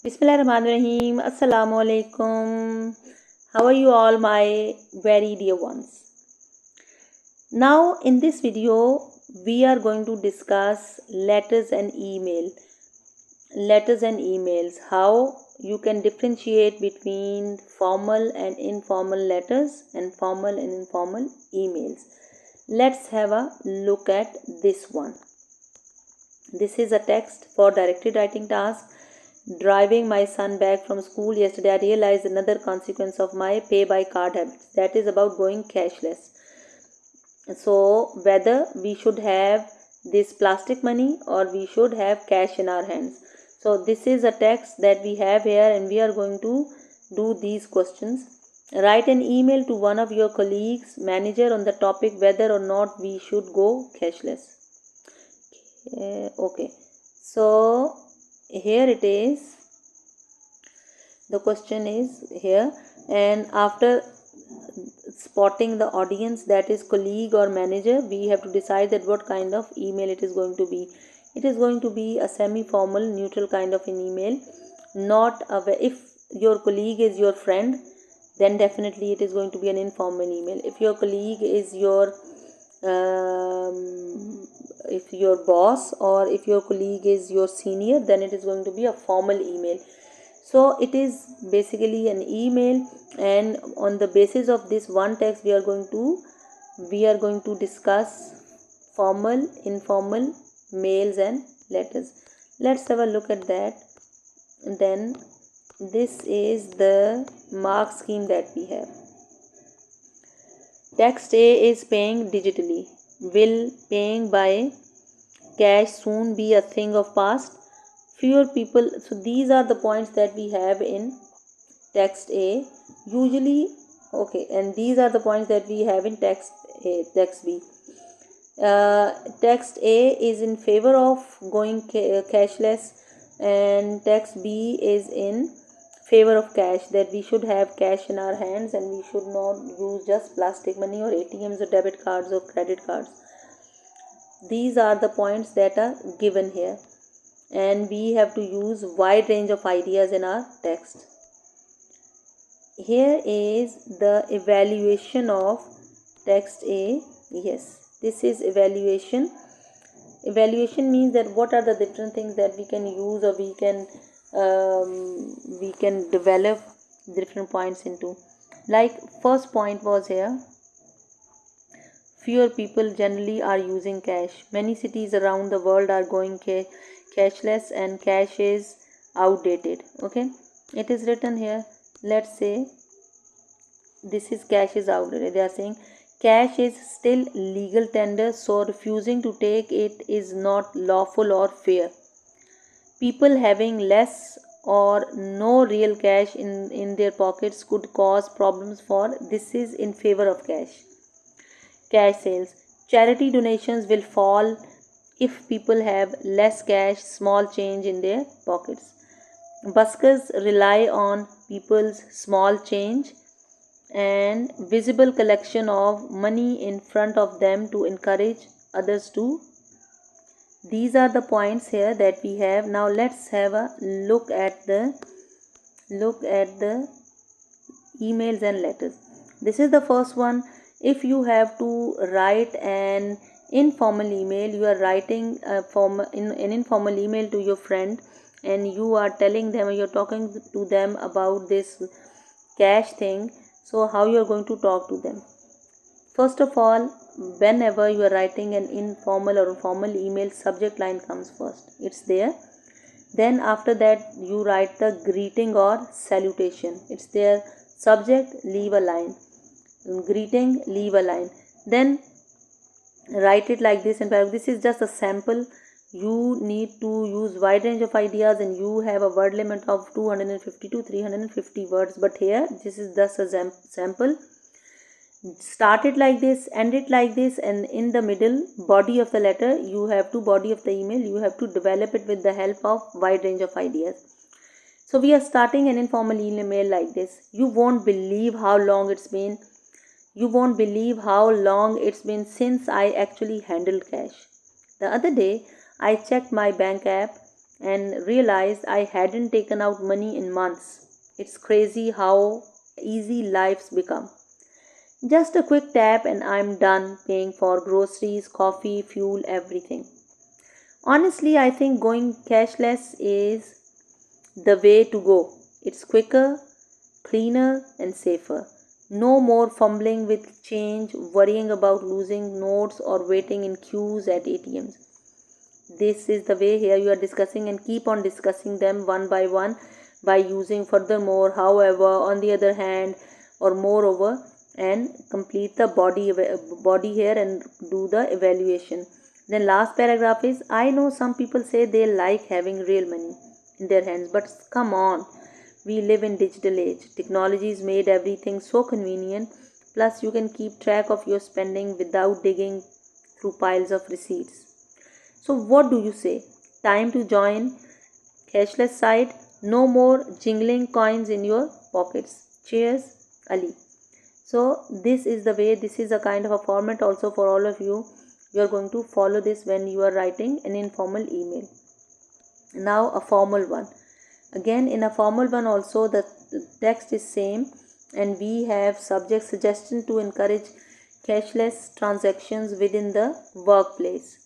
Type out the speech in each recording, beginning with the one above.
Bismillahirrahmanirrahim. Assalamu alaikum. How are you all, my very dear ones? Now, in this video, we are going to discuss letters and email. Letters and emails. How you can differentiate between formal and informal letters and formal and informal emails. Let's have a look at this one. This is a text for directed writing task. Driving my son back from school yesterday, I realized another consequence of my pay by card habits. That is about going cashless. So, whether we should have this plastic money or we should have cash in our hands. So, this is a text that we have here, and we are going to do these questions. Write an email to one of your colleagues, manager, on the topic whether or not we should go cashless. Okay, so here it is. The question is here, and after spotting the audience, that is colleague or manager, we have to decide that what kind of email it is going to be. It is going to be a semi-formal, neutral kind of an email. Not a, if your colleague is your friend, then definitely it is going to be an informal email. If your colleague is your if your boss, or if your colleague is your senior, then it is going to be a formal email. So it is basically an email, and on the basis of this one text we are going to discuss formal, informal mails and letters. Let's have a look at that. Then this is the mark scheme that we have. Text A is paying digitally. Will paying by cash soon be a thing of past? Fewer people. So these are the points that we have in text A. Usually, okay, and these are the points that we have in text A, text B. Text A is in favor of going cashless, and text B is in favor of cash, that we should have cash in our hands and we should not use just plastic money or ATMs or debit cards or credit cards. These are the points that are given here, and we have to use wide range of ideas in our text. Here is the evaluation of text A. Yes, this is evaluation. Evaluation means that what are the different things that we can use, or we can develop different points into. Like first point was here, fewer people generally are using cash. Many cities around the world are going cashless, and cash is outdated. Okay, it is written here. Let's say this is cash is outdated. They are saying cash is still legal tender, so refusing to take it is not lawful or fair. People having less or no real cash in their pockets could cause problems, for this is in favor of cash. Cash sales. Charity donations will fall if people have less cash, small change in their pockets. Buskers rely on people's small change and visible collection of money in front of them to encourage others to. These are the points here that we have. Now let's have a look at the emails and letters. This is the first one. If you have to write an informal email, you are writing an informal email to your friend, and you are telling them, or you're talking to them about this cash thing. So how you are going to talk to them? First of all, whenever you are writing an informal or formal email, subject line comes first. It's there. Then after that you write the greeting or salutation. It's there. Subject, leave a line. Greeting, leave a line. Then write it like this. And this is just a sample. You need to use wide range of ideas, and you have a word limit of 250 to 350 words. But here this is just a sample. Start it like this, end it like this, and in the middle body of the letter you have to body of the email, you have to develop it with the help of wide range of ideas. So we are starting an informal email like this. You won't believe how long it's been. You won't believe how long it's been since I actually handled cash. The other day I checked my bank app and realized I hadn't taken out money in months. It's crazy how easy life's become. Just a quick tap and I'm done paying for groceries, coffee, fuel, everything. Honestly, I think going cashless is the way to go. It's quicker, cleaner, and safer. No more fumbling with change, worrying about losing notes, or waiting in queues at ATMs. This is the way here you are discussing and keep on discussing them one by one by using furthermore, however, on the other hand, or moreover, and complete the body here and do the evaluation. Then last paragraph is I know some people say they like having real money in their hands, but come on, we live in digital age. Technology has made everything so convenient. Plus, you can keep track of your spending without digging through piles of receipts. So, what do you say? Time to join cashless side. No more jingling coins in your pockets. Cheers, Ali. So, this is the way, this is a kind of a format also for all of you. You are going to follow this when you are writing an informal email. Now, a formal one. Again, in a formal one also, the text is same, and we have subject suggestion to encourage cashless transactions within the workplace.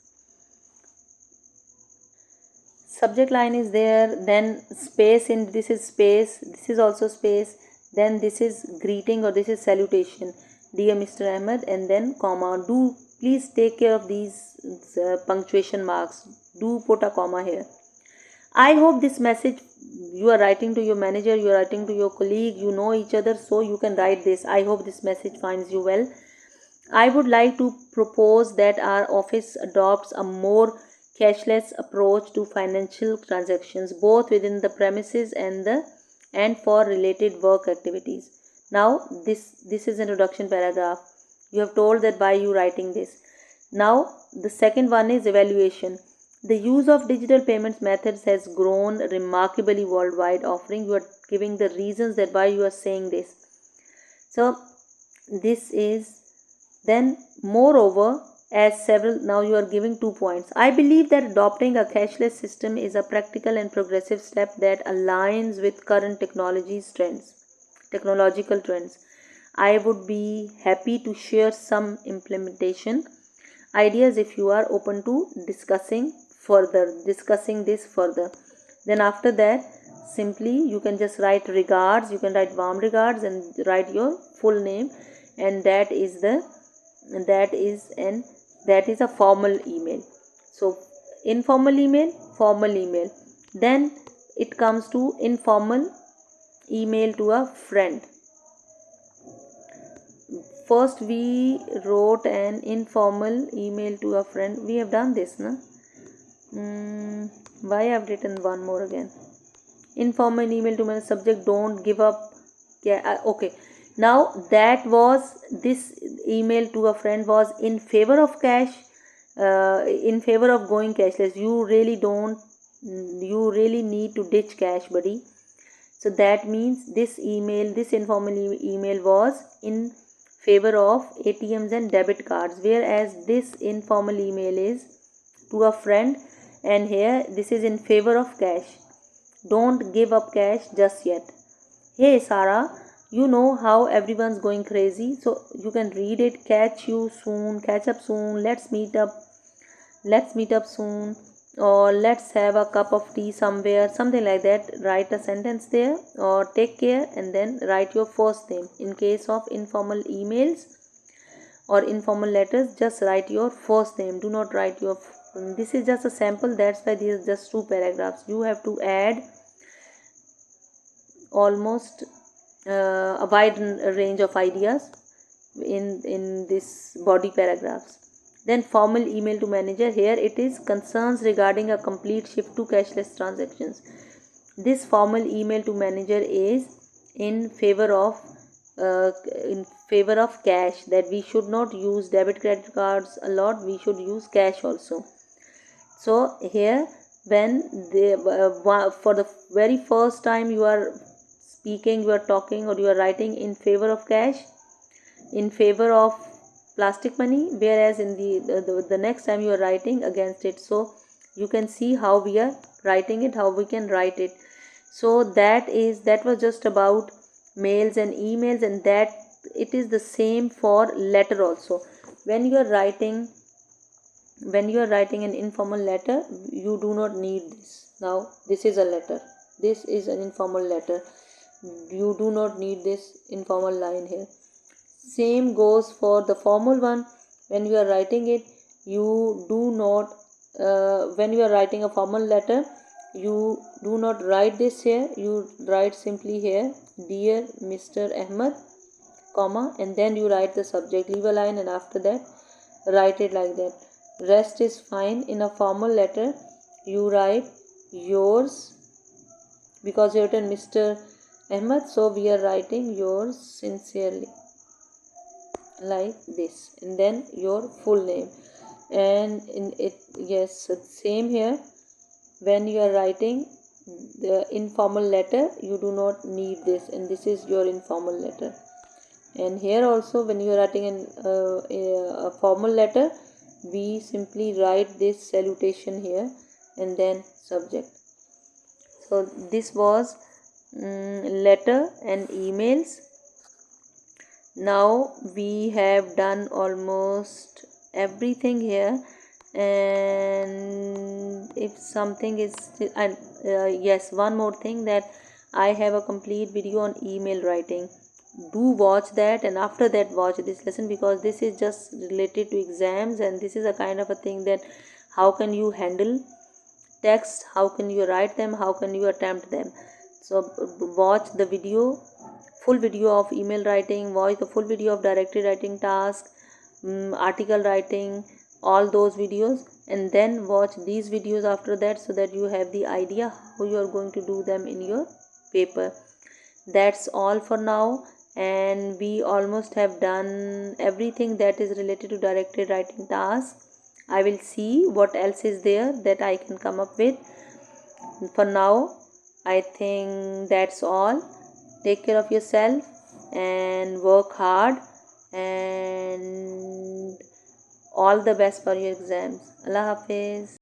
Subject line is there, then space in this is space, this is also space, then this is greeting or this is salutation, dear Mr. Ahmed, and then comma. Do please take care of these punctuation marks. Do put a comma here. I hope this message, you are writing to your manager, you are writing to your colleague, you know each other, so you can write this. I hope this message finds you well. I would like to propose that our office adopts a more cashless approach to financial transactions, both within the premises and for related work activities. Now, this is introduction paragraph. You have told that by you writing this. Now, the second one is evaluation. The use of digital payments methods has grown remarkably worldwide, offering you are giving the reasons that why you are saying this. So, this is then, moreover, as several, now you are giving 2 points. I believe that adopting a cashless system is a practical and progressive step that aligns with current technological trends. I would be happy to share some implementation ideas if you are open to discussing this further. Then after that, simply you can just write regards, you can write warm regards and write your full name, and that is a formal email. So informal email, formal email. Then it comes to informal email to a friend. First we wrote an informal email to a friend. We have done this, no? Why I have written one more again? Informal email to my subject, don't give up. Yeah, okay. Now that was, this email to a friend was in favor of cash, in favor of going cashless. You really need to ditch cash, buddy. So that means this informal email was in favor of ATMs and debit cards, whereas this informal email is to a friend, and here this is in favor of cash. Don't give up cash just yet. Hey Sarah, you know how everyone's going crazy, so you can read it. Catch up soon, let's meet up soon, or let's have a cup of tea somewhere, something like that. Write a sentence there, or take care, and then write your first name. In case of informal emails or informal letters, just write your first name, do not write your this is just a sample, that's why these are just 2 paragraphs. You have to add almost a wide range of ideas in this body paragraphs. Then formal email to manager, here it is concerns regarding a complete shift to cashless transactions. This formal email to manager is in favor of cash, that we should not use debit credit cards a lot, we should use cash also. So here, when for the very first time you are speaking, you are talking, or you are writing in favor of cash, in favor of plastic money, whereas in the next time you are writing against it. So you can see how we are writing it, how we can write it. So that was just about mails and emails, and that it is the same for letter also. When you are writing an informal letter, you do not need this. Now this is a letter, this is an informal letter, you do not need this informal line here. Same goes for the formal one. When you are writing it, you do not when you are writing a formal letter, you do not write this here, you write simply here, dear Mr. Ahmed, comma, and then you write the subject, leave a line, and after that write it like that. Rest is fine. In a formal letter, you write yours, because you written Mr. Ahmed, so we are writing yours sincerely like this, and then your full name. And in it, yes, same here. When you are writing the informal letter, you do not need this, and this is your informal letter. And here also, when you are writing a formal letter, we simply write this salutation here and then subject. So this was letter and emails. Now we have done almost everything here, and if something is yes, one more thing, that I have a complete video on email writing. Do watch that, and after that watch this lesson, because this is just related to exams, and this is a kind of a thing that how can you handle text, how can you write them, how can you attempt them. So watch the video, full video of email writing, watch the full video of directed writing task, article writing, all those videos, and then watch these videos after that, so that you have the idea how you are going to do them in your paper. That's all for now, and we almost have done everything that is related to directed writing task. I will see what else is there that I can come up with. For now, I think that's all. Take care of yourself and work hard, and all the best for your exams. Allah Hafiz.